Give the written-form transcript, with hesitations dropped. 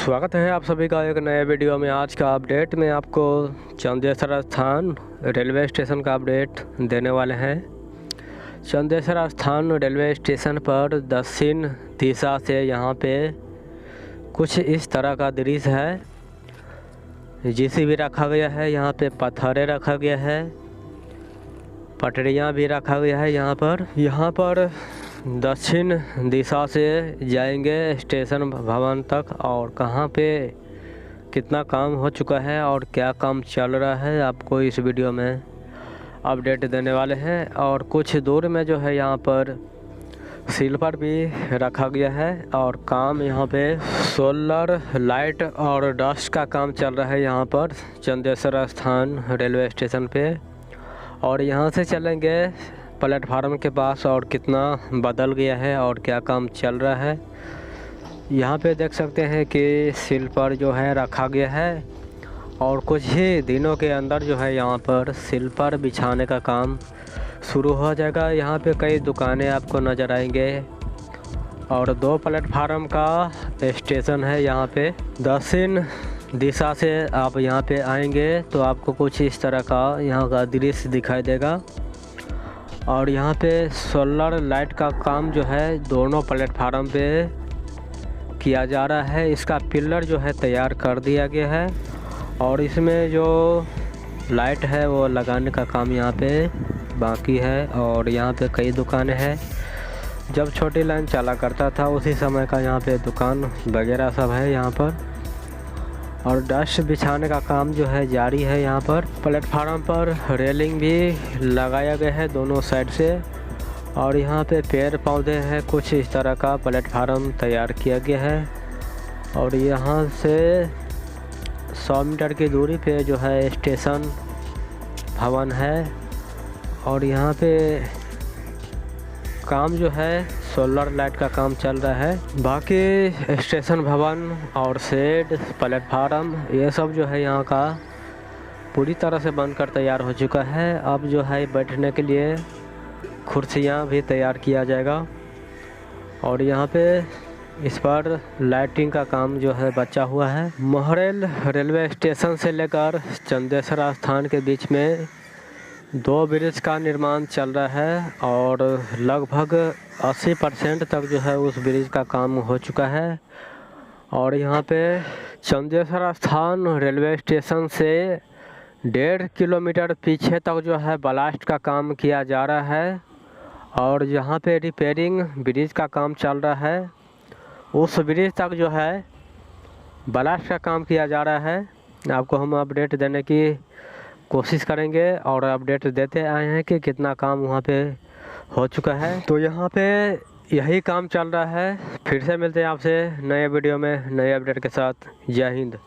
स्वागत है आप सभी का एक नए वीडियो में। आज का अपडेट में आपको चंदेसर स्थान रेलवे स्टेशन का अपडेट देने वाले हैं। चंदेसर स्थान रेलवे स्टेशन पर दक्षिण दिशा से यहाँ पे कुछ इस तरह का दृश्य है। जेसीबी रखा गया है, यहाँ पे पत्थरें रखा गया है, पटरियाँ भी रखा गया है। यहाँ पर दक्षिण दिशा से जाएंगे स्टेशन भवन तक, और कहाँ पे कितना काम हो चुका है और क्या काम चल रहा है आपको इस वीडियो में अपडेट देने वाले हैं। और कुछ दूर में जो है यहाँ पर स्लीपर भी रखा गया है, और काम यहाँ पे सोलर लाइट और डस्ट का काम चल रहा है यहाँ पर चंदेसर स्थान रेलवे स्टेशन पे। और यहाँ से चलेंगे प्लेटफार्म के पास और कितना बदल गया है और क्या काम चल रहा है। यहाँ पे देख सकते हैं कि स्लीपर जो है रखा गया है, और कुछ ही दिनों के अंदर जो है यहाँ पर स्लीपर बिछाने का काम शुरू हो जाएगा। यहाँ पे कई दुकानें आपको नज़र आएंगे, और 2 प्लेटफार्म का स्टेशन है। यहाँ पे दक्षिण दिशा से आप यहाँ पे आएंगे तो आपको कुछ इस तरह का यहाँ का दृश्य दिखाई देगा। और यहाँ पे सोलर लाइट का काम जो है दोनों प्लेटफार्म पे किया जा रहा है। इसका पिलर जो है तैयार कर दिया गया है, और इसमें जो लाइट है वो लगाने का काम यहाँ पे बाकी है। और यहाँ पे कई दुकानें हैं। जब छोटी लाइन चला करता था उसी समय का यहाँ पे दुकान वगैरह सब है यहाँ पर। और डस्ट बिछाने का काम जो है जारी है। यहाँ पर प्लेटफार्म पर रेलिंग भी लगाया गया है दोनों साइड से, और यहाँ पे पेड़ पौधे हैं। कुछ इस तरह का प्लेटफार्म तैयार किया गया है। और यहाँ से 100 मीटर की दूरी पे जो है स्टेशन भवन है, और यहाँ पे काम जो है सोलर लाइट का काम चल रहा है। बाकी स्टेशन भवन और शेड प्लेटफार्म ये सब जो है यहाँ का पूरी तरह से बनकर तैयार हो चुका है। अब जो है बैठने के लिए कुर्सियाँ भी तैयार किया जाएगा, और यहाँ पे इस पर लाइटिंग का काम जो है बचा हुआ है। महरेल रेलवे स्टेशन से लेकर चंदेसर स्थान के बीच में 2 ब्रिज का निर्माण चल रहा है, और लगभग 80% तक जो है उस ब्रिज का काम हो चुका है। और यहाँ पे चंदेसर स्थान रेलवे स्टेशन से 1.5 किलोमीटर पीछे तक जो है ब्लास्ट का काम किया जा रहा है, और यहाँ पे रिपेयरिंग ब्रिज का काम चल रहा है। उस ब्रिज तक जो है ब्लास्ट का काम किया जा रहा है। आपको हम अपडेट देने की कोशिश करेंगे, और अपडेट देते आए हैं कि कितना काम वहाँ पे हो चुका है। तो यहाँ पे यही काम चल रहा है। फिर से मिलते हैं आपसे नए वीडियो में नए अपडेट के साथ। जय हिंद।